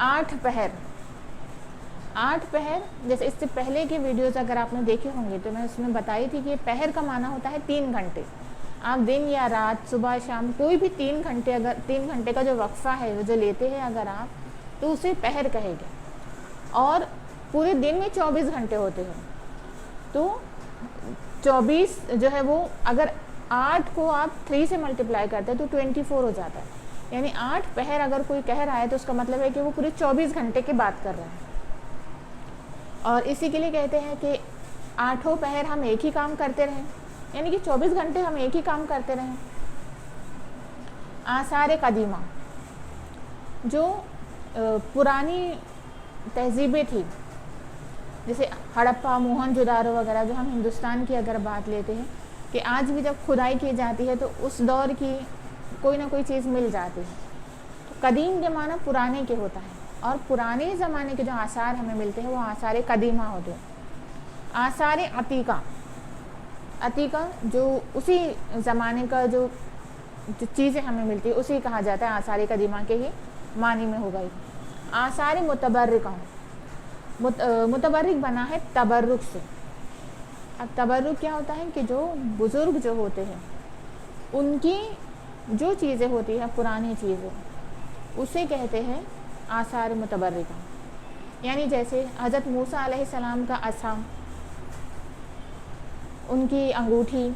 8 پہر. 8 پہر جیسے اس سے پہلے کی ویڈیوز اگر آپ نے دیکھے ہوں گے تو میں اس میں بتائی تھی کہ پہر کا معنی ہوتا ہے 3 گھنٹے. آپ دن یا رات صبح شام کوئی بھی 3 گھنٹے اگر 3 گھنٹے کا جو وقفہ ہے جو لیتے ہیں اگر آپ تو اسے پہر کہے گا. اور پورے دن میں 24 گھنٹے ہوتے ہیں تو 24 جو ہے وہ اگر 8 کو آپ 3 سے ملٹیپلائی کرتے ہیں تو 24 ہو جاتا ہے. یعنی 8 پہر اگر کوئی کہہ رہا ہے تو اس کا مطلب ہے کہ وہ پورے 24 گھنٹے کی بات کر رہا ہے. اور اسی کے لیے کہتے ہیں کہ 8 پہر ہم ایک ہی کام کرتے رہیں, یعنی کہ 24 گھنٹے ہم ایک ہی کام کرتے رہیں. آثار قدیمہ جو پرانی تہذیبیں تھیں جیسے ہڑپا موہن جودارو وغیرہ جو ہم ہندوستان کی اگر بات لیتے ہیں کہ آج بھی جب کھدائی کی جاتی ہے تو اس دور کی کوئی نہ کوئی چیز مل جاتی ہے. تو قدیم کے معنی پرانے کے ہوتا ہے اور پرانے زمانے کے جو آثار ہمیں ملتے ہیں وہ آثار قدیمہ ہوتے ہیں. آثار عتیقہ, عتیقہ جو اسی زمانے کا جو چیزیں ہمیں ملتی ہیں اسی کہا جاتا ہے آثار قدیمہ کے ہی معنی میں ہو گئی. آثار متبرکہ, متبرک بنا ہے تبرک سے. اب تبرک کیا ہوتا ہے کہ جو بزرگ جو ہوتے ہیں ان کی جو چیزیں ہوتی ہیں پرانی چیزیں اسے کہتے ہیں آثار متبرکہ. یعنی جیسے حضرت موسیٰ علیہ السلام کا عصا, ان کی انگوٹھی,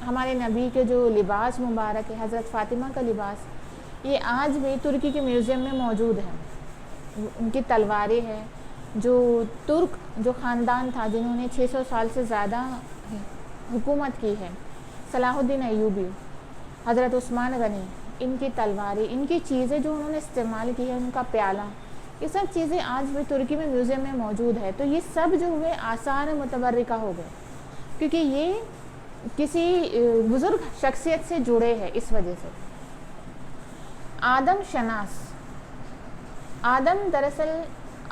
ہمارے نبی کے جو لباس مبارک ہے حضرت فاطمہ کا لباس, یہ آج بھی ترکی کے میوزیم میں موجود ہے. ان کی تلواریں ہیں جو ترک جو خاندان تھا جنہوں نے 600 سال سے زیادہ حکومت کی ہے, صلاح الدین ایوبی, حضرت عثمان غنی, ان کی تلواریں, ان کی چیزیں جو انہوں نے استعمال کی ہے, ان کا پیالہ, یہ سب چیزیں آج بھی ترکی میں میوزیم میں موجود ہے. تو یہ سب جو ہوئے آثار متبرکہ ہو گئے کیونکہ یہ کسی بزرگ شخصیت سے جڑے ہیں اس وجہ سے. آدم شناس, آدم دراصل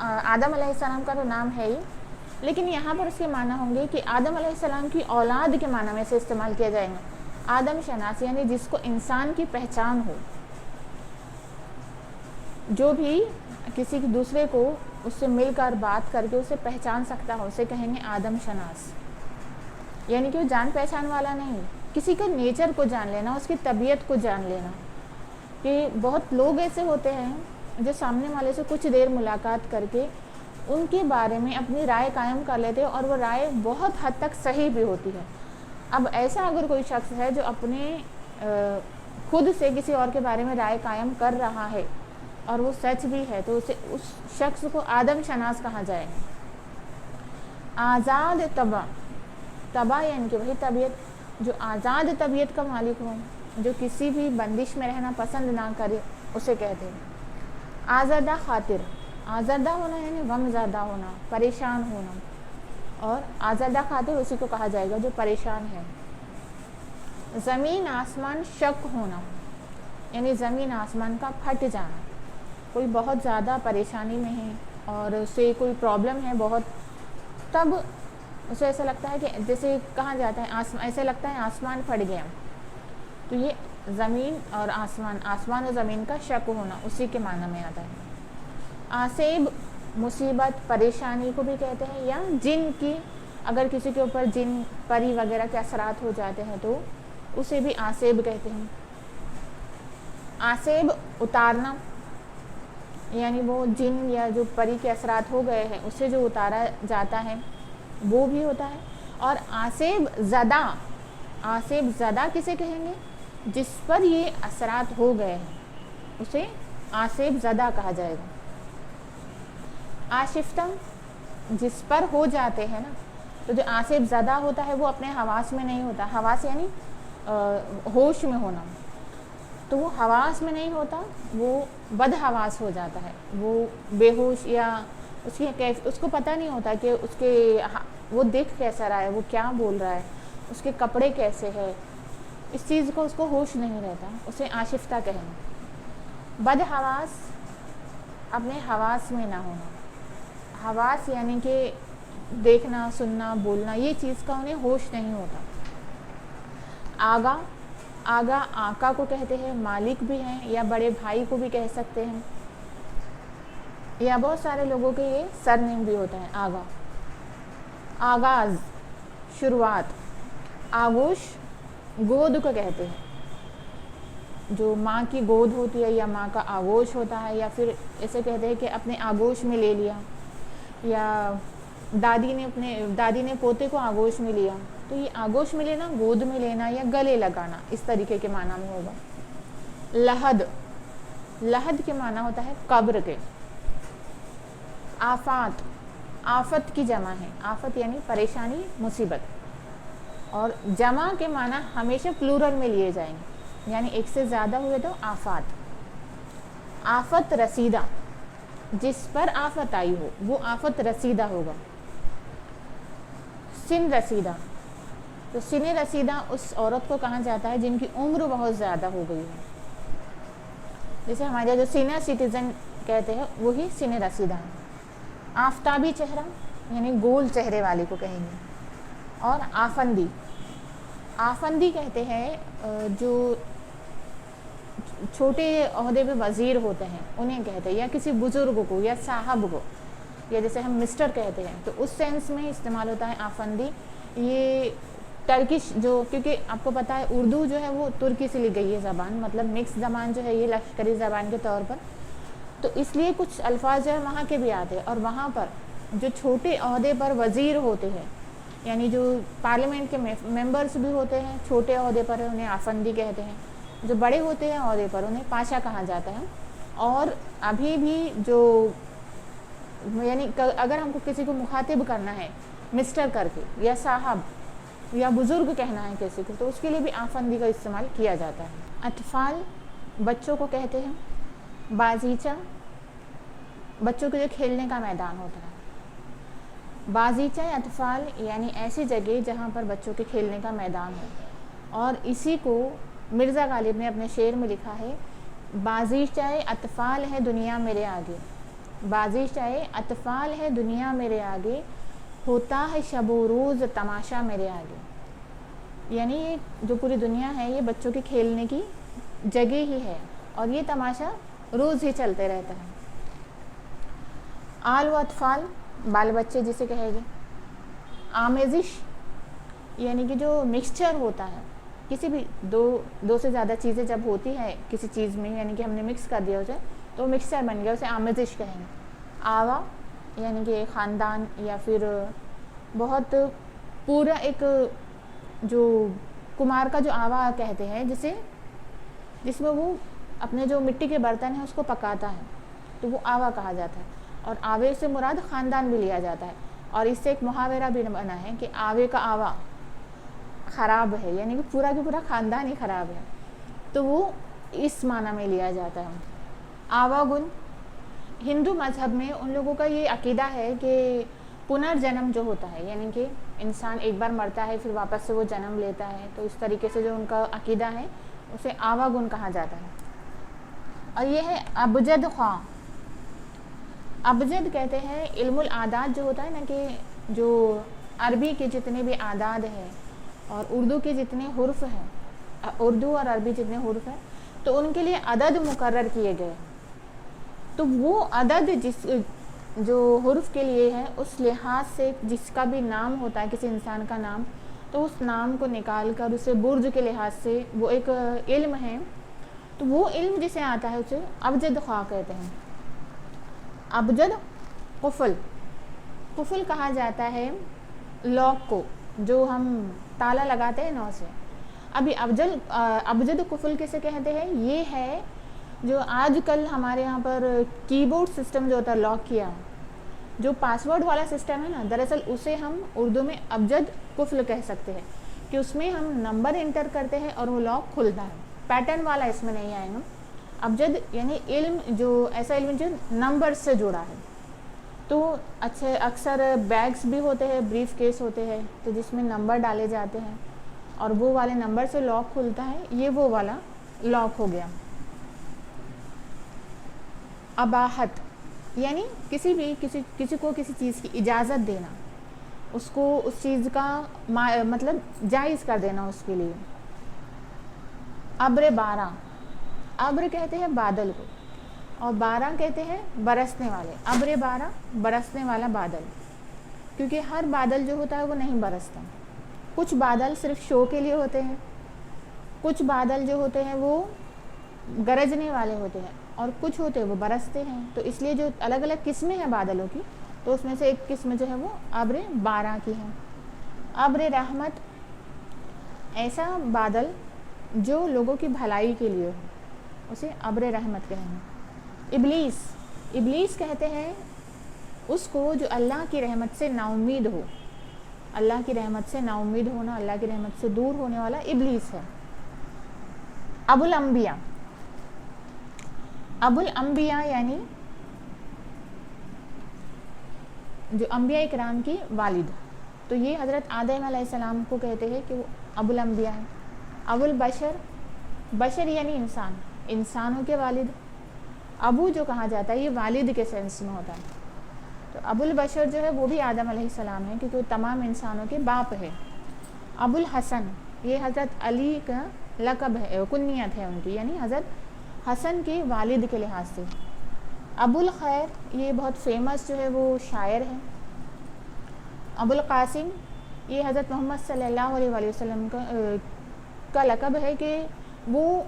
آدم علیہ السلام کا تو نام ہے ہی, لیکن یہاں پر اس کے معنی ہوں گے کہ آدم علیہ السلام کی اولاد کے معنی میں سے استعمال کیا جائیں گے. آدم شناس یعنی جس کو انسان کی پہچان ہو, جو بھی کسی دوسرے کو اس سے مل کر بات کر کے اسے پہچان سکتا ہو اسے کہیں گے آدم شناس. یعنی کہ وہ جان پہچان والا نہیں, کسی کا نیچر کو جان لینا, اس کی طبیعت کو جان لینا. کہ بہت لوگ ایسے ہوتے ہیں جو سامنے والے سے کچھ دیر ملاقات کر کے ان کے بارے میں اپنی رائے قائم کر لیتے ہیں اور وہ رائے بہت حد تک صحیح بھی ہوتی ہے. اب ایسا اگر کوئی شخص ہے جو اپنے خود سے کسی اور کے بارے میں رائے قائم کر رہا ہے اور وہ سچ بھی ہے تو اسے اس شخص کو آدم شناس کہا جائے گا. آزاد طبع, طبع یعنی کہ وہی طبیعت جو آزاد طبیعت کا مالک ہو, جو کسی بھی بندش میں رہنا پسند نہ کرے اسے کہتے ہیں. آزادہ خاطر, آزادہ ہونا یعنی غم زدہ ہونا, پریشان ہونا, اور آزادہ خاطر اسی کو کہا جائے گا جو پریشان ہے. زمین آسمان شک ہونا یعنی زمین آسمان کا پھٹ جانا, کوئی بہت زیادہ پریشانی میں ہے اور اسے کوئی پرابلم ہے بہت, تب اسے ایسا لگتا ہے کہ جیسے کہا جاتا ہے ایسے لگتا ہے آسمان پھٹ گیا, تو یہ زمین اور آسمان, آسمان اور زمین کا شک ہونا اسی کے معنی میں آتا ہے. آصیب مصیبت پریشانی کو بھی کہتے ہیں, یا جن کی اگر کسی کے اوپر جن پری وغیرہ کے اثرات ہو جاتے ہیں تو اسے بھی آصیب کہتے ہیں. آصیب اتارنا یعنی وہ جن یا جو پری کے اثرات ہو گئے ہیں اسے جو اتارا جاتا ہے وہ بھی ہوتا ہے. اور آصیب زدہ, آصیب زدہ کسے کہیں گے جس پر یہ اثرات ہو گئے ہیں اسے آصیب زدہ کہا جائے گا. آشفتہ جس پر ہو جاتے ہیں نا, تو جو آصیب زدہ ہوتا ہے وہ اپنے حواس میں نہیں ہوتا, حواس یعنی ہوش میں ہونا, تو وہ حواس میں نہیں ہوتا, وہ بد حواس ہو جاتا ہے, وہ بے ہوش یا اس کو پتہ نہیں ہوتا کہ اس کے وہ دیکھ کیسا رہا ہے, وہ کیا بول رہا ہے, اس کے کپڑے کیسے ہے, اس چیز کو اس کو ہوش نہیں رہتا, اسے آشفتہ کہیں گے. بد حواس اپنے حواس میں نہ ہونا, حواس یعنی کہ دیکھنا سننا بولنا یہ چیز کا انہیں ہوش نہیں ہوتا. آگا, آگا آقا کو کہتے ہیں, مالک بھی ہیں یا بڑے بھائی کو بھی کہہ سکتے ہیں. یا بہت سارے لوگوں کے یہ سر نیم بھی ہوتا ہے آغا. آغاز شروعات. آغوش گود کو کہتے ہیں. جو ماں کی گود ہوتی ہے یا ماں کا آغوش ہوتا ہے, یا پھر ایسے کہتے ہیں کہ اپنے آغوش میں لے لیا, یا دادی نے پوتے کو آغوش میں لیا. تو یہ آغوش میں لینا, گود میں لینا یا گلے لگانا, اس طریقے کے معنی میں ہوگا. لحد. لحد کے معنی ہوتا ہے قبر کے. آفات. آفت کی جمع ہے. آفت یعنی پریشانی, مصیبت. اور جمع کے معنی ہمیشہ پلورل میں لیے جائیں گے, یعنی ایک سے زیادہ ہوئے تو آفات. آفت رسیدہ, جس پر آفت آئی ہو وہ آفت رسیدہ ہوگا. سن رسیدہ. تو سن رسیدہ اس عورت کو کہا جاتا ہے جن کی عمر بہت زیادہ ہو گئی ہے. جیسے ہمارے جو سینئر سٹیزن کہتے ہیں وہی سن رسیدہ ہے. آفتابی چہرہ یعنی گول چہرے والے کو کہیں گے. اور آفندی. آفندی کہتے ہیں جو چھوٹے عہدے پہ وزیر ہوتے ہیں انہیں کہتے ہیں, یا کسی بزرگ کو یا صاحب کو, یا جیسے ہم مسٹر کہتے ہیں تو اس سینس میں استعمال ہوتا ہے آفندی. یہ ٹرکش جو, کیونکہ آپ کو پتہ ہے اردو جو ہے وہ ترکی سے لی گئی ہے زبان, مطلب مکس زبان جو ہے یہ لشکری زبان کے طور پر, تو اس لیے کچھ الفاظ جو ہے وہاں کے بھی آتے ہیں. اور وہاں پر جو چھوٹے عہدے پر وزیر ہوتے ہیں, یعنی جو پارلیمنٹ کے ممبرس بھی ہوتے ہیں, چھوٹے عہدے پر انہیں آفندی کہتے ہیں. جو بڑے ہوتے ہیں عہدے پر انہیں پاشا کہا جاتا ہے. اور ابھی بھی جو یعنی اگر ہم کو کسی کو مخاطب کرنا ہے مسٹر کر کے, یا صاحب یا بزرگ کہنا ہے کسی کو, تو اس کے لیے بھی آفندی کا استعمال کیا جاتا ہے. اطفال بچوں کو کہتے ہیں. بازیچہ بچوں کے جو کھیلنے کا میدان ہوتا ہے. بازیچہ اطفال یعنی ایسی جگہ جہاں پر بچوں کے کھیلنے کا میدان ہو. اور اسی کو مرزا غالب نے اپنے شعر میں لکھا ہے, بازیچہ اطفال ہے دنیا میرے آگے. بازیچہ اطفال ہے دنیا میرے آگے, ہوتا ہے شب و روز تماشا میرے آگے. یعنی یہ جو پوری دنیا ہے یہ بچوں کے کھیلنے کی جگہ ہی ہے, اور یہ تماشا روز ہی چلتے رہتا ہے. آل و اطفال بال بچے جسے کہے گے. آمیزش یعنی کہ جو مکسچر ہوتا ہے, کسی بھی دو سے زیادہ چیزیں جب ہوتی ہے کسی چیز میں, یعنی کہ ہم نے مکس کر دیا اسے تو مکسچر بن گیا, اسے آمیزش کہیں گے. آوا یعنی کہ خاندان, یا پھر بہت پورا ایک جو کمار کا جو آوا کہتے ہیں جس میں وہ اپنے جو مٹی کے برتن ہیں اس کو پکاتا ہے, تو وہ آوا کہا جاتا ہے. اور آوے سے مراد خاندان بھی لیا جاتا ہے. اور اس سے ایک محاورہ بھی بنا ہے کہ آوے کا آوا خراب ہے, یعنی کہ پورا کا پورا خاندان ہی خراب ہے, تو وہ اس معنی میں لیا جاتا ہے. آوا گن ہندو مذہب میں ان لوگوں کا یہ عقیدہ ہے کہ پنرجنم جو ہوتا ہے, یعنی کہ انسان ایک بار مرتا ہے پھر واپس سے وہ جنم لیتا ہے, تو اس طریقے سے جو ان کا عقیدہ ہے اسے آوا گن کہا جاتا ہے. اور یہ ہے ابجد خواہ. ابجد کہتے ہیں علم العادات جو ہوتا ہے نا, کہ جو عربی کے جتنے بھی اعداد ہیں اور اردو کے جتنے حرف ہیں, اردو اور عربی جتنے حرف ہیں, تو ان کے لیے عدد مقرر کیے گئے. تو وہ عدد جو حرف کے لیے ہے اس لحاظ سے جس کا بھی نام ہوتا ہے کسی انسان کا نام, تو اس نام کو نکال کر اسے برج کے لحاظ سے وہ ایک علم ہے, تو وہ علم جسے آتا ہے اسے ابجد خواہ کہتے ہیں. ابجد قفل. قفل کہا جاتا ہے لاک کو جو ہم تالا لگاتے ہیں نو سے. ابھی ابجد قفل کسے کہتے ہیں, یہ ہے جو آج کل ہمارے یہاں پر کی بورڈ سسٹم جو ہوتا ہے لاک کیا, جو پاسورڈ والا سسٹم ہے نا, دراصل اسے ہم اردو میں ابجد قفل کہہ سکتے ہیں, کہ اس میں ہم نمبر انٹر کرتے ہیں اور وہ لاک کھلتا ہے. پیٹرن والا اس میں نہیں آئے گا. ابجد یعنی علم, جو ایسا علم جو نمبر سے جڑا ہے. تو اکثر بیگز بھی ہوتے ہیں, بریف کیس ہوتے ہیں, تو جس میں نمبر ڈالے جاتے ہیں اور وہ والے نمبر سے لاک کھلتا ہے, یہ وہ والا لاک ہو گیا. اباحت یعنی کسی کو کسی چیز کی اجازت دینا, اس کو اس چیز کا مطلب جائز کر دینا اس کے لیے. ابر بارہ. ابر کہتے ہیں بادل کو. اور بارہ کہتے ہیں برسنے والے، ابر بارہ برسنے والا بادل، کیونکہ ہر بادل جو ہوتا ہے وہ نہیں برستا. کچھ بادل صرف شو کے لیے ہوتے ہیں، کچھ بادل جو ہوتے ہیں وہ گرجنے والے ہوتے ہیں، اور کچھ ہوتے ہیں وہ برستے ہیں. تو اس لیے جو الگ الگ قسمیں ہیں بادلوں کی، تو اس میں سے ایک قسم جو ہے وہ ابر بارہ کی ہے. ابر رحمت ایسا بادل جو لوگوں کی بھلائی کے لیے ہو، اسے ابر رحمت کہیں گے. ابلیس کہتے ہیں اس کو جو اللہ کی رحمت سے نا امید ہو. اللہ کی رحمت سے نا امید ہونا، اللہ کی رحمت سے دور ہونے والا ابلیس ہے. ابو الانبیاء یعنی جو انبیاء کرام کی والد. تو یہ حضرت آدم علیہ السلام کو کہتے ہیں کہ وہ ابو الانبیاء ہیں. ابو البشر، بشر یعنی انسان، انسانوں کے والد. ابو جو کہا جاتا ہے یہ والد کے سینس میں ہوتا ہے. تو ابو البشر جو ہے وہ بھی آدم علیہ السلام ہے، کیونکہ وہ تمام انسانوں کے باپ ہے. ابو الحسن یہ حضرت علی کا لقب ہے، کنیت ہے ان کی، یعنی حضرت حسن کے والد کے لحاظ سے. ابو الخیر یہ بہت فیمس جو ہے وہ شاعر ہے. ابو القاسم یہ حضرت محمد صلی اللہ علیہ وآلہ وسلم کا لقب ہے کہ وہ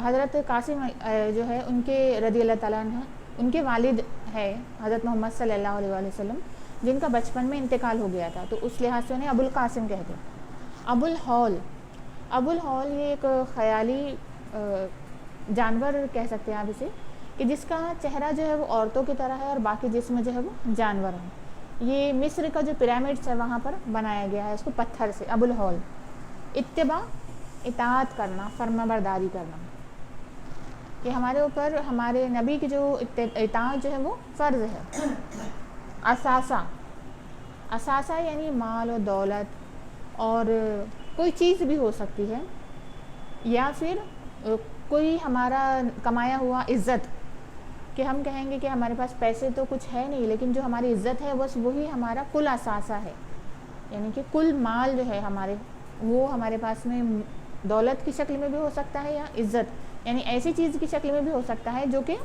حضرت قاسم جو ہے ان کے رضی اللہ تعالیٰ عنہ ان کے والد ہے حضرت محمد صلی اللہ علیہ وآلہ وسلم، جن کا بچپن میں انتقال ہو گیا تھا، تو اس لحاظ سے انہیں ابو القاسم کہتے ہیں. ابو الہول یہ ایک خیالی جانور کہہ سکتے ہیں آپ اسے، کہ جس کا چہرہ جو ہے وہ عورتوں کی طرح ہے اور باقی جسم جو ہے وہ جانور ہے. یہ مصر کا جو پیرامڈس ہے وہاں پر بنایا گیا ہے اس کو پتھر سے. ابو الہول. اتباع اطاعت کرنا، فرما برداری کرنا، کہ ہمارے اوپر ہمارے نبی کی جو اطاعت جو ہے وہ فرض ہے. اثاثہ یعنی مال و دولت اور کوئی چیز بھی ہو سکتی ہے، یا پھر کوئی ہمارا کمایا ہوا عزت، کہ ہم کہیں گے کہ ہمارے پاس پیسے تو کچھ ہے نہیں لیکن جو ہماری عزت ہے بس وہی ہمارا کل اثاثہ ہے. یعنی کہ کل مال جو ہے ہمارے، وہ ہمارے پاس میں دولت کی شکل میں بھی ہو سکتا ہے یا عزت یعنی ایسی چیز کی شکل میں بھی ہو سکتا ہے جو کہ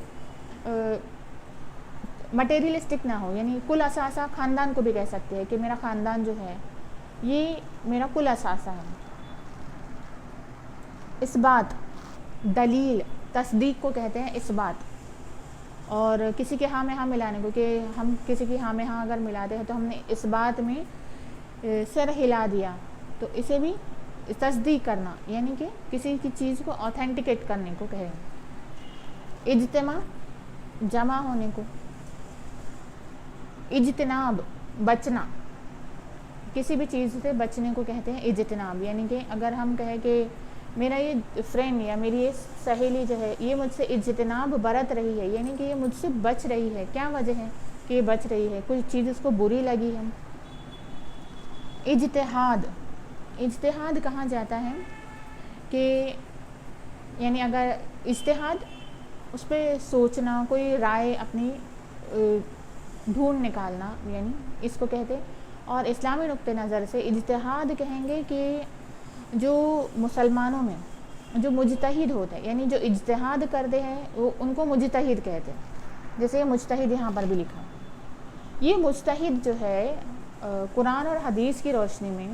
مٹیریلسٹک نہ ہو. یعنی کل اثاثہ خاندان کو بھی کہہ سکتے ہیں کہ میرا خاندان جو ہے یہ میرا کل اثاثہ ہے. اثبات، دلیل، تصدیق کو کہتے ہیں اثبات. اور کسی کے ہاں میں ہاں ملانے کو، کہ ہم کسی کی ہاں میں ہاں اگر ملاتے ہیں تو ہم نے اس بات میں سر ہلا دیا، تو اسے بھی تصدیق کرنا، یعنی کہ کسی کی چیز کو آتھینٹیکیٹ کرنے کو کہیں. اجتماع، جمع ہونے کو. اجتناب، بچنا، کسی بھی چیز سے بچنے کو کہتے ہیں اجتناب. یعنی کہ اگر ہم کہیں کہ میرا یہ فرینڈ یا میری یہ سہیلی جو ہے یہ مجھ سے اجتناب برت رہی ہے، یعنی کہ یہ مجھ سے بچ رہی ہے، کیا وجہ ہے کہ یہ بچ رہی ہے؟ کوئی چیز اس کو بری لگی ہے. اجتہاد کہا جاتا ہے کہ یعنی اگر اجتہاد اس پہ سوچنا، کوئی رائے اپنی ڈھونڈ نکالنا، یعنی اس کو کہتے ہیں. اور اسلامی نقطہ نظر سے اجتہاد کہیں گے کہ جو مسلمانوں میں جو مجتہد ہوتے ہیں، یعنی جو اجتہاد کرتے ہیں وہ ان کو مجتہد کہتے ہیں. جیسے یہ مجتہد یہاں پر بھی لکھا. یہ مجتہد جو ہے قرآن اور حدیث کی روشنی میں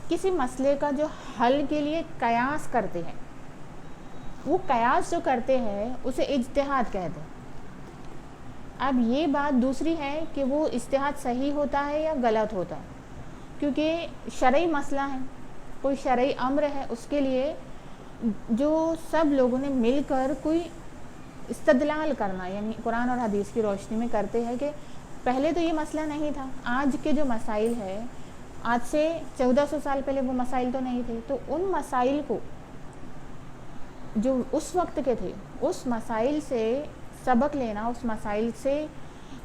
کسی مسئلے کا جو حل کے لیے قیاس کرتے ہیں، وہ قیاس جو کرتے ہیں اسے اجتہاد کہتے ہیں. اب یہ بات دوسری ہے کہ وہ اجتہاد صحیح ہوتا ہے یا غلط ہوتا ہے، کیونکہ شرعی مسئلہ ہے، کوئی شرعی امر ہے، اس کے لیے جو سب لوگوں نے مل کر کوئی استدلال کرنا، یعنی قرآن اور حدیث کی روشنی میں کرتے ہیں. کہ پہلے تو یہ مسئلہ نہیں تھا، آج کے جو مسائل ہے، آج سے 1400 سال پہلے وہ مسائل تو نہیں تھے، تو ان مسائل کو جو اس وقت کے تھے اس مسائل سے سبق لینا، اس مسائل سے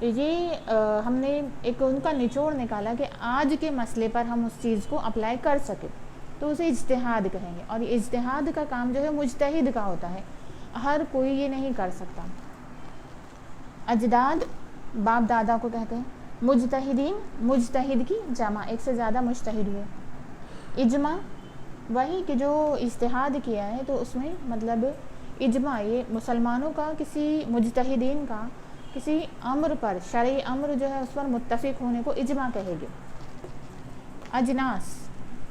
یہ ہم نے ایک ان کا نچوڑ نکالا کہ آج کے مسئلے پر ہم اس چیز کو اپلائی کر سکیں، تو اسے اجتہاد کہیں گے. اور اجتہاد کا کام جو ہے مجتہد کا ہوتا ہے، ہر کوئی یہ نہیں کر سکتا. اجداد، باپ دادا کو کہتے ہیں. مجتہدین، مجتہد کی جمع، ایک سے زیادہ مجتہد ہوئے. اجماع، وہی کہ جو اجتہاد کیا ہے تو اس میں مطلب اجماع یہ مسلمانوں کا کسی مجتہدین کا کسی امر پر، شرعی امر جو ہے اس پر متفق ہونے کو اجماع کہے گے. اجناس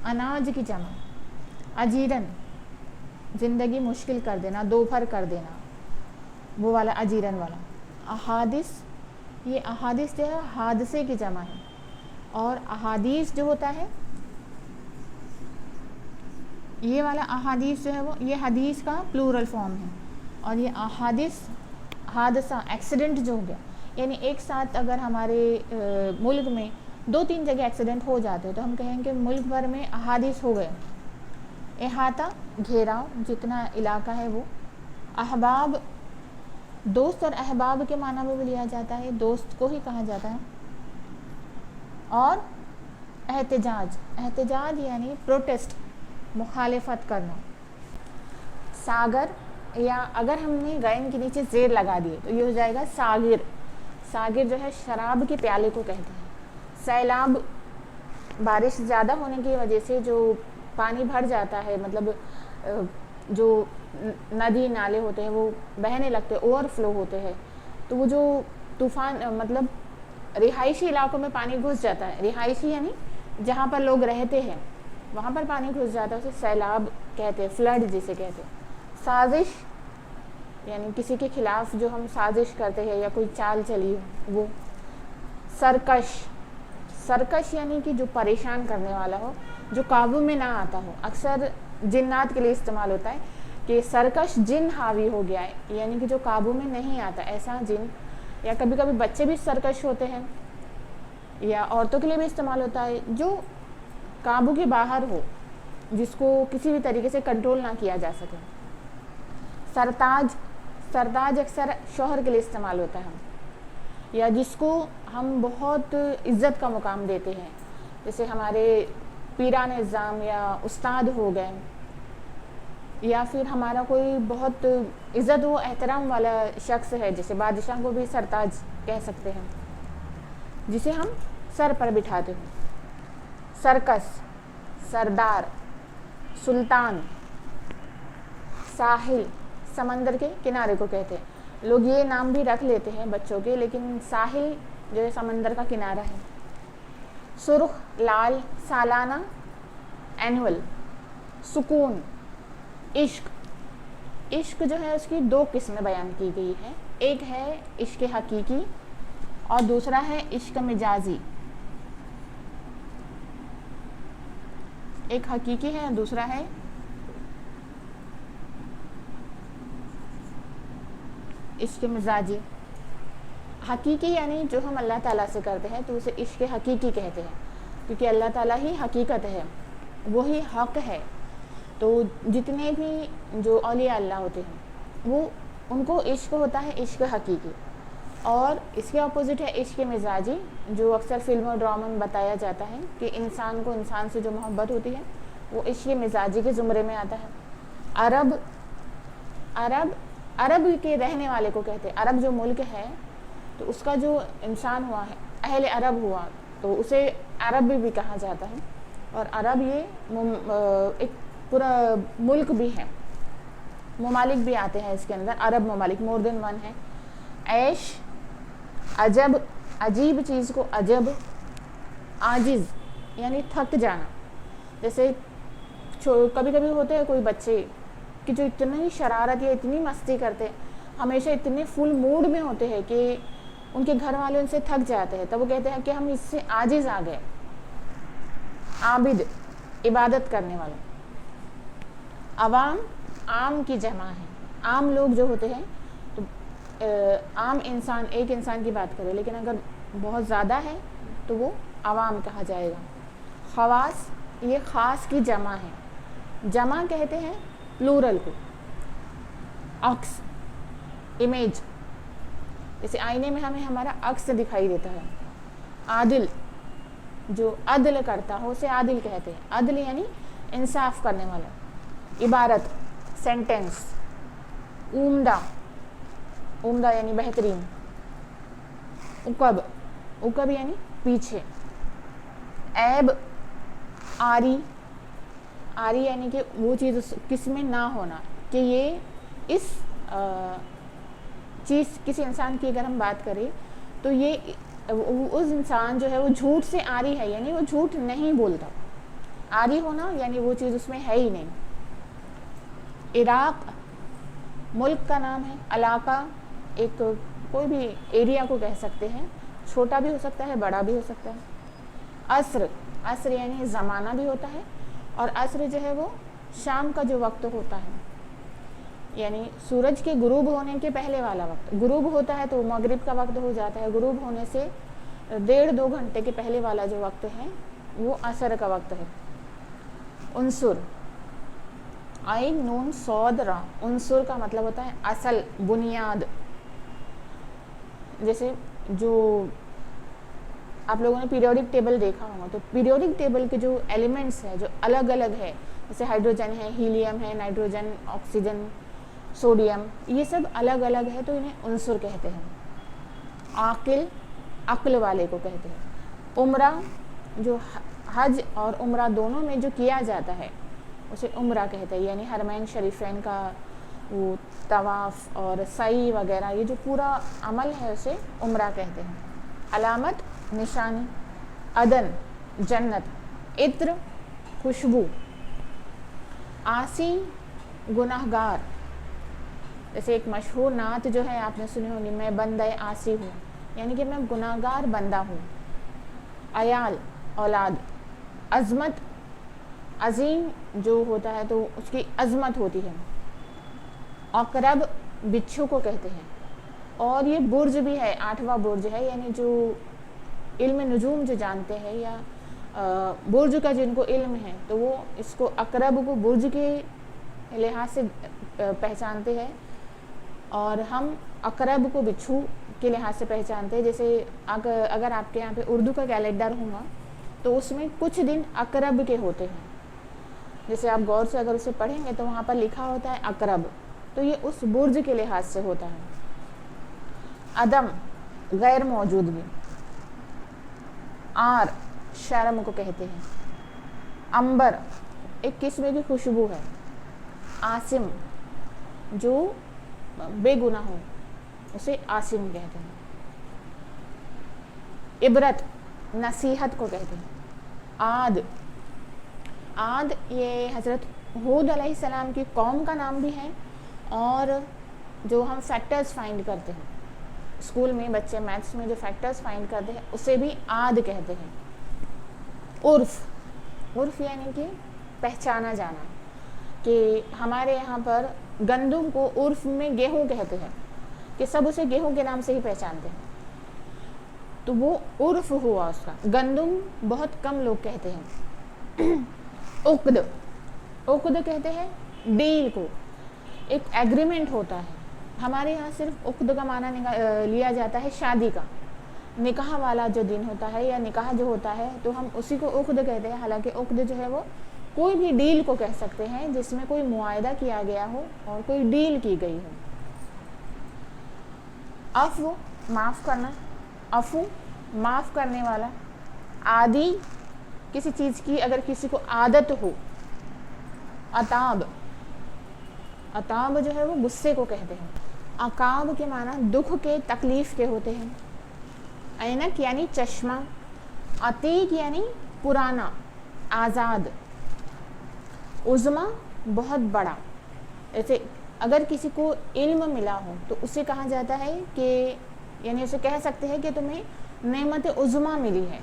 اناج کی جمع. اجیرن زندگی مشکل کر دینا، دوپہر کر دینا، وہ والا اجیرن والا. احادث یہ احادث جو ہے حادثے کی جمع ہے، اور احادیث جو ہوتا ہے یہ والا احادیث جو ہے وہ یہ حدیث کا پلورل فارم ہے. اور یہ احادث حادثہ ایکسیڈنٹ جو ہو گیا، یعنی ایک ساتھ اگر ہمارے ملک میں 2-3 جگہ ایکسیڈنٹ ہو جاتے تو ہم کہیں کہ ملک بھر میں احادث ہو گئے. احاطہ گھیراؤ جتنا علاقہ ہے وہ. احباب دوست اور احباب کے معنی میں بھی لیا جاتا ہے، دوست کو ہی کہا جاتا ہے. اور احتجاج احتجاج یعنی پروٹیسٹ، مخالفت کرنا. ساگر یا اگر ہم نے غین کے نیچے زیر لگا دیے تو یہ ہو جائے گا ساغر. ساغر جو ہے شراب کے پیالے کو کہتے ہیں. سیلاب بارش زیادہ ہونے کی وجہ سے جو پانی بھر جاتا ہے، مطلب جو ندی نالے ہوتے ہیں وہ بہنے لگتے ہیں، اوور فلو ہوتے ہیں، تو وہ جو طوفان مطلب رہائشی علاقوں میں پانی گھس جاتا ہے. رہائشی یعنی جہاں پر لوگ رہتے ہیں وہاں پر پانی گھس جاتا ہے، اسے سیلاب کہتے ہیں، فلڈ جسے کہتے ہیں. سازش یعنی کسی کے خلاف جو ہم سازش کرتے ہیں یا کوئی چال چلی ہو وہ. سرکش سرکش یعنی کہ جو پریشان کرنے والا ہو، جو قابو میں نہ آتا ہو. اکثر جنات کے لیے استعمال ہوتا ہے کہ سرکش جن حاوی ہو گیا ہے، یعنی کہ جو قابو میں نہیں آتا ایسا جن. یا کبھی کبھی بچے بھی سرکش ہوتے ہیں، یا عورتوں کے لیے بھی استعمال ہوتا ہے جو قابو کے باہر ہو، جس کو کسی بھی طریقے سے کنٹرول نہ کیا جا سکے. سرتاج سرتاج اکثر شوہر کے لیے استعمال ہوتا ہے، یا جس کو ہم بہت عزت کا مقام دیتے ہیں، جیسے ہمارے پیران نظام یا استاد ہو گئے، یا پھر ہمارا کوئی بہت عزت و احترام والا شخص ہے، جیسے بادشاہ کو بھی سرتاج کہہ سکتے ہیں، جسے ہم سر پر بٹھاتے ہیں. سرکس سردار. سلطان ساحل سمندر کے کنارے کو کہتے ہیں. لوگ یہ نام بھی رکھ لیتے ہیں بچوں کے، لیکن ساحل جو ہے سمندر کا کنارہ ہے. سرخ لال سالانہ اینول. سکون عشق. عشق جو ہے اس کی 2 قسمیں بیان کی گئی ہیں. ایک ہے عشق حقیقی اور دوسرا ہے عشق مجازی. ایک حقیقی ہے، دوسرا ہے عشق مزاجی. حقیقی یعنی جو ہم اللہ تعالیٰ سے کرتے ہیں تو اسے عشق حقیقی کہتے ہیں، کیونکہ اللہ تعالیٰ ہی حقیقت ہے، وہی حق ہے. تو جتنے بھی جو اولیاء اللہ ہوتے ہیں وہ ان کو عشق ہوتا ہے عشق حقیقی. اور اس کے اپوزٹ ہے عشق مزاجی، جو اکثر فلم و ڈرامہ میں بتایا جاتا ہے کہ انسان کو انسان سے جو محبت ہوتی ہے وہ عشق مزاجی کے زمرے میں آتا ہے. عرب عرب عرب کے رہنے والے کو کہتے ہیں. عرب جو ملک ہے تو اس کا جو انسان ہوا ہے اہل عرب ہوا تو اسے عرب بھی کہا جاتا ہے. اور عرب یہ ایک پورا ملک بھی ہے، ممالک بھی آتے ہیں اس کے اندر. عرب ممالک مور دین 1 ہے. عیش عجب عجیب چیز کو عجب. عاجز یعنی تھک جانا. جیسے کبھی کبھی ہوتے ہیں کوئی بچے کہ جو اتنی شرارت یا اتنی مستی کرتے، ہمیشہ اتنے فل موڈ میں ہوتے ہیں کہ ان کے گھر والے ان سے تھک جاتے ہیں، تب وہ کہتے ہیں کہ ہم اس سے عاجز آ گئے. عابد عبادت کرنے والا. عوام عام کی جمع ہے. عام لوگ جو ہوتے ہیں تو عام انسان ایک انسان کی بات کرے، لیکن اگر بہت زیادہ ہے تو وہ عوام کہا جائے گا. خواص یہ خاص کی جمع ہے. جمع کہتے ہیں پلورل کو. عکس امیج، جیسے آئینے میں ہمیں ہمارا عکس دکھائی دیتا ہے. عادل جو عدل کرتا ہو اسے عادل کہتے ہیں. عدل یعنی انصاف کرنے والا. عبارت سینٹینس. عمدہ عمدہ یعنی بہترین. عقب عقب یعنی پیچھے. عیب عاری عاری یعنی کہ وہ چیز کس میں نہ ہونا، کہ یہ اس چیز کسی انسان کی اگر ہم بات کریں تو یہ اس انسان جو ہے وہ جھوٹ سے عاری ہے، یعنی وہ جھوٹ نہیں بولتا. عاری ہونا یعنی وہ چیز اس میں ہے ہی نہیں. عراق ملک کا نام ہے. علاقہ ایک کوئی بھی ایریا کو کہہ سکتے ہیں، چھوٹا بھی ہو سکتا ہے بڑا بھی ہو سکتا ہے. عصر، عصر یعنی زمانہ بھی ہوتا ہے، اور عصر جو ہے وہ شام کا جو وقت ہوتا ہے، یعنی سورج کے غروب ہونے کے پہلے والا وقت. غروب ہوتا ہے تو مغرب کا وقت ہو جاتا ہے، غروب ہونے سے 1.5-2 گھنٹے کے پہلے والا جو وقت ہے وہ عصر کا وقت ہے. عنصر، عین نون صاد را. عنصر کا مطلب ہوتا ہے اصل، بنیاد. جیسے جو آپ لوگوں نے پیریوڈک ٹیبل دیکھا ہوگا، تو پیریوڈک ٹیبل کے جو ایلیمنٹس ہیں جو الگ الگ ہے، جیسے ہائیڈروجن ہے، ہیلیم ہے، نائٹروجن، آکسیجن، سوڈیم، یہ سب الگ الگ ہے تو انہیں عنصر کہتے ہیں. عاقل، عقل والے کو کہتے ہیں. عمرہ، جو حج اور عمرہ دونوں میں جو کیا جاتا ہے اسے عمرہ کہتے ہیں، یعنی حرمین شریفین کا وہ طواف اور سعی وغیرہ، یہ جو پورا عمل ہے اسے عمرہ کہتے ہیں. علامت، نشانی. عدن، جنت. عطر، خوشبو. عاصی، گناہگار. جیسے ایک مشہور نعت جو ہے آپ نے سنی ہوگی، میں بندہ عاصی ہوں، یعنی کہ میں گناہگار بندہ ہوں. عیال، اولاد. عظمت، عظیم جو ہوتا ہے تو اس کی عظمت ہوتی ہے. عقرب، بچھو کو کہتے ہیں. اور یہ برج بھی ہے، 8واں برج ہے، یعنی جو علم نجوم جو جانتے ہیں یا برج کا جن کو علم ہے تو وہ اس کو عقرب کو برج کے لحاظ سے پہچانتے ہیں، اور ہم عقرب کو بچھو کے لحاظ سے پہچانتے ہیں. جیسے اگر آپ کے یہاں پہ اردو کا کیلنڈر ہوگا تو اس میں کچھ دن عقرب کے ہوتے ہیں. جیسے آپ غور سے اگر اسے پڑھیں گے تو وہاں پر لکھا ہوتا ہے عقرب، تو یہ اس برج کے لحاظ سے ہوتا ہے. عدم، غیر موجودگی. آر، شرم کو کہتے ہیں. عنبر، ایک قسم کی خوشبو ہے. عاصم، جو بے گناہ ہو اسے عاصم کہتے ہیں. عبرت، نصیحت کو کہتے ہیں. عاد، عاد یہ حضرت ہود علیہ السلام کی قوم کا نام بھی ہے، اور جو ہم فیکٹرز فائنڈ کرتے ہیں اسکول میں، بچے میتھس میں جو فیکٹرز فائنڈ کرتے ہیں اسے بھی عاد کہتے ہیں. عرف، عرف یعنی کہ پہچانا جانا، کہ ہمارے یہاں پر گندم کو عرف میں گیہوں کہتے ہیں، کہ سب اسے گیہوں کے نام سے ہی پہچانتے ہیں، تو وہ عرف ہوا اس کا. گندم بہت کم لوگ کہتے ہیں. عقد، عقد کہتے ہیں ڈیل کو، ایک ایگریمنٹ ہوتا ہے. ہمارے یہاں صرف عقد کا معنی لیا جاتا ہے شادی کا، نکاح والا جو دن ہوتا ہے یا نکاح جو ہوتا ہے تو ہم اسی کو عقد کہتے ہیں. حالانکہ عقد جو ہے وہ کوئی بھی ڈیل کو کہہ سکتے ہیں جس میں کوئی معاہدہ کیا گیا ہو اور کوئی ڈیل کی گئی ہو. عفو، معاف کرنا. عفو، معاف کرنے والا. عادی، کسی چیز کی اگر کسی کو عادت ہو. عتاب، عتاب جو ہے وہ غصے کو کہتے ہیں. عقاب کے معنی دکھ کے، تکلیف کے ہوتے ہیں. عینک یعنی چشمہ. عتیق یعنی پرانا، آزاد. عظمی، بہت بڑا. ایسے اگر کسی کو علم ملا ہو تو اسے کہا جاتا ہے کہ، یعنی اسے کہہ سکتے ہیں کہ تمہیں نعمت عظمی ملی ہے،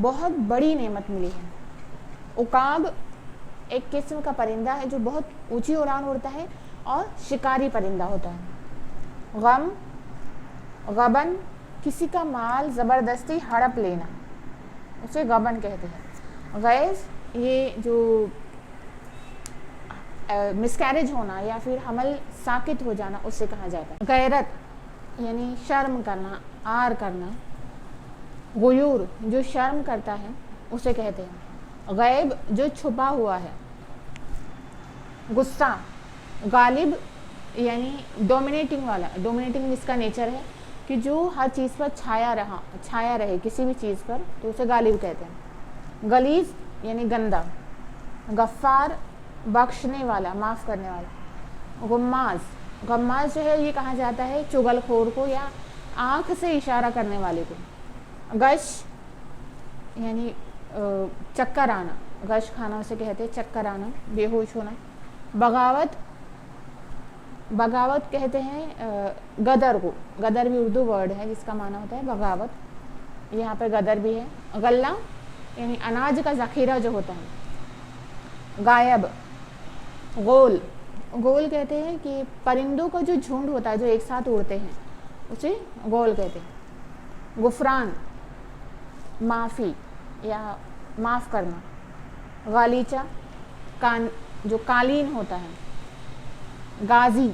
بہت بڑی نعمت ملی ہے. عقاب ایک قسم کا پرندہ ہے جو بہت اونچی اڑان اڑتا ہے اور شکاری پرندہ ہوتا ہے. غم، غبن، کسی کا مال زبردستی ہڑپ لینا، اسے غبن کہتے ہیں. غیظ، یہ جو مسکیریج ہونا یا پھر حمل ساقط ہو جانا اسے کہا جاتا ہے. غیرت یعنی شرم کرنا، آر کرنا. غیور، جو شرم کرتا ہے اسے کہتے ہیں. غیب، جو چھپا ہوا ہے. غصہ، غالب یعنی ڈومینیٹنگ والا. ڈومینیٹنگ جس کا نیچر ہے کہ جو ہر چیز پر چھایا رہے کسی بھی چیز پر، تو اسے غالب کہتے ہیں. غلیظ یعنی گندا. غفار، بخشنے والا، معاف کرنے والا. غماز، غماز جو ہے یہ کہا جاتا ہے چغل خور کو یا آنکھ سے اشارہ کرنے والے کو. غش یعنی چکر آنا, غش کھانا اسے کہتے ہیں, چکر آنا, بے ہوش ہونا. بغاوت, بغاوت کہتے ہیں غدر کو, غدر بھی اردو ورڈ ہے جس کا معنی ہوتا ہے بغاوت, یہاں پہ غدر بھی ہے. غلہ یعنی اناج کا ذخیرہ جو ہوتا ہے. غائب, غول, غول کہتے ہیں کہ پرندوں کا جو جھنڈ ہوتا ہے جو ایک ساتھ اڑتے ہیں اسے غول کہتے ہیں. غفران, معافی یا معاف کرنا. غالیچہ, جو قالین ہوتا ہے. غازی,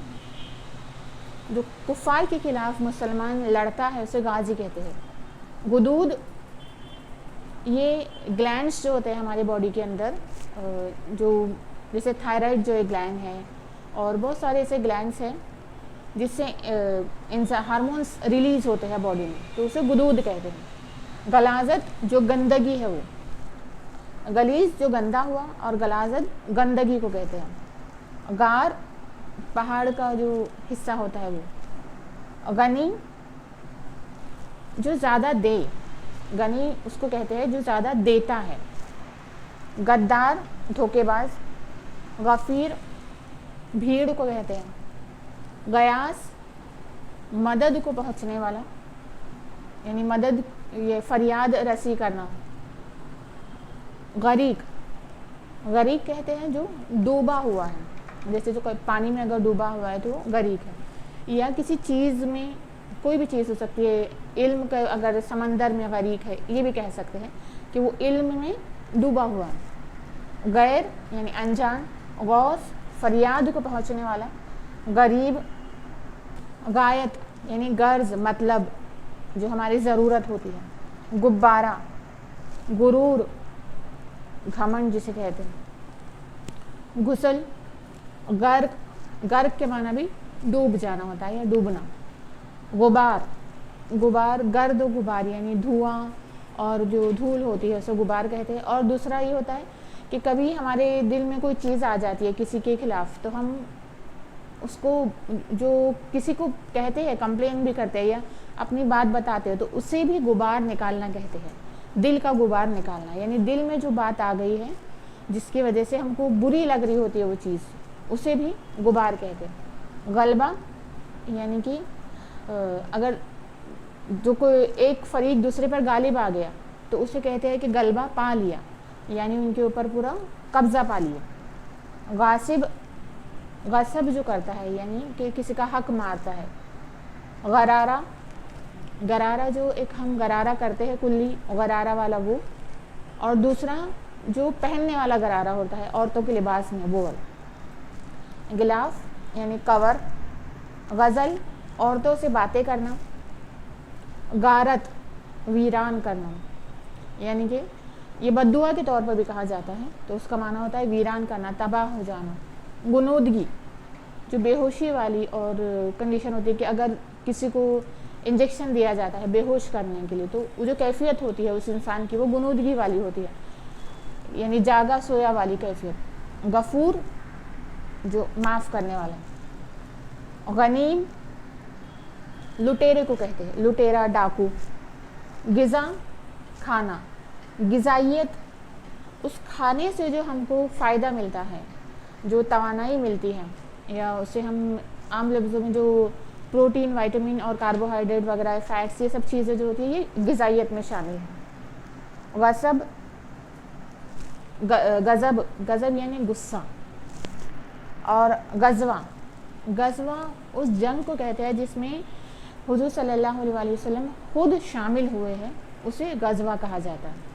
جو کفار کے خلاف مسلمان لڑتا ہے اسے غازی کہتے ہیں. غدود, یہ گلینڈس جو ہوتے ہیں ہمارے باڈی کے اندر, جو جیسے تھائرائڈ جو ایک گلینڈ ہے اور بہت سارے ایسے گلینڈس ہیں جس سے ہارمونس ریلیز ہوتے ہیں باڈی میں, تو اسے غدود کہتے ہیں. غلاظت, جو گندگی ہے وہ, غلیظ جو گندا ہوا اور غلاظت گندگی کو کہتے ہیں. غار, پہاڑ کا جو حصہ ہوتا ہے وہ. غنی, جو زیادہ دے, غنی اس کو کہتے ہیں جو زیادہ دیتا ہے. غدار, دھوکے باز. غفیر, بھیڑ کو کہتے ہیں. غیاث, مدد کو پہنچنے والا, یعنی مدد, یہ فریاد رسی کرنا. غریق, غریق کہتے ہیں جو ڈوبا ہوا ہے, جیسے جو کوئی پانی میں اگر ڈوبا ہوا ہے تو وہ غریق ہے. یا کسی چیز میں, کوئی بھی چیز ہو سکتی ہے, علم کا اگر سمندر میں غریق ہے یہ بھی کہہ سکتے ہیں کہ وہ علم میں ڈوبا ہوا ہے. غیر یعنی انجان. غوث, فریاد کو پہنچنے والا. غریب. غایت یعنی غرض, مطلب جو ہماری ضرورت ہوتی ہے. غبارہ, غرور, گھمنڈ جسے کہتے ہیں. غسل, غرق, غرق کے معنی بھی ڈوب جانا ہوتا ہے یا ڈوبنا. غبار, غبار, گرد و غبار یعنی دھواں اور جو دھول ہوتی ہے اسے غبار کہتے ہیں. اور دوسرا یہ ہوتا ہے کہ کبھی ہمارے دل میں کوئی چیز آ جاتی ہے کسی کے خلاف, تو ہم اس کو جو کسی کو کہتے ہیں, کمپلین بھی کرتے ہیں یا اپنی بات بتاتے ہیں, تو اسے بھی غبار نکالنا کہتے ہیں. دل کا غبار نکالنا یعنی دل میں جو بات آ گئی ہے جس کی وجہ سے ہم کو بری لگ رہی ہوتی ہے وہ چیز, اسے بھی غبار کہتے ہیں. غلبہ یعنی کہ اگر جو کوئی ایک فریق دوسرے پر غالب آ گیا تو اسے کہتے ہیں کہ غلبہ پا لیا, یعنی ان کے اوپر پورا قبضہ پا لیا. غاصب, غصب جو کرتا ہے یعنی کہ کسی کا حق مارتا ہے. غرارہ, غرارہ جو ایک ہم غرارہ کرتے ہیں کلی, غرارہ والا وہ, اور دوسرا جو پہننے والا غرارہ ہوتا ہے عورتوں کے لباس میں وہ والا. غلاف یعنی کور. غزل, عورتوں سے باتیں کرنا. غارت, ویران کرنا, یعنی کہ یہ بددعا کے طور پر بھی کہا جاتا ہے, تو اس کا معنی ہوتا ہے ویران کرنا, تباہ ہو جانا. غنودگی, جو بے ہوشی والی اور کنڈیشن ہوتی ہے کہ اگر کسی کو انجیکشن دیا جاتا ہے بے ہوش کرنے کے لیے, تو وہ جو کیفیت ہوتی ہے اس انسان کی وہ غنودگی والی ہوتی ہے, یعنی جاگا سویا والی کیفیت. غفور, جو معاف کرنے والا. غنیم, لٹیرے کو کہتے ہیں, لٹیرا, ڈاکو. غذا, کھانا. غذائیت, اس کھانے سے جو ہم کو فائدہ ملتا ہے, جو توانائی ملتی ہے, یا اسے ہم عام لفظوں میں جو پروٹین, وائٹامن اور کاربوہائیڈریٹ وغیرہ, فیٹس, یہ سب چیزیں جو ہوتی ہیں یہ غذائیت میں شامل ہیں. غصب, غضب, غضب یعنی غصہ. اور غزوہ, غزوہ اس جنگ کو کہتے ہیں جس میں حضور صلی اللہ علیہ وسلم خود شامل ہوئے ہیں, اسے غزوہ کہا جاتا ہے.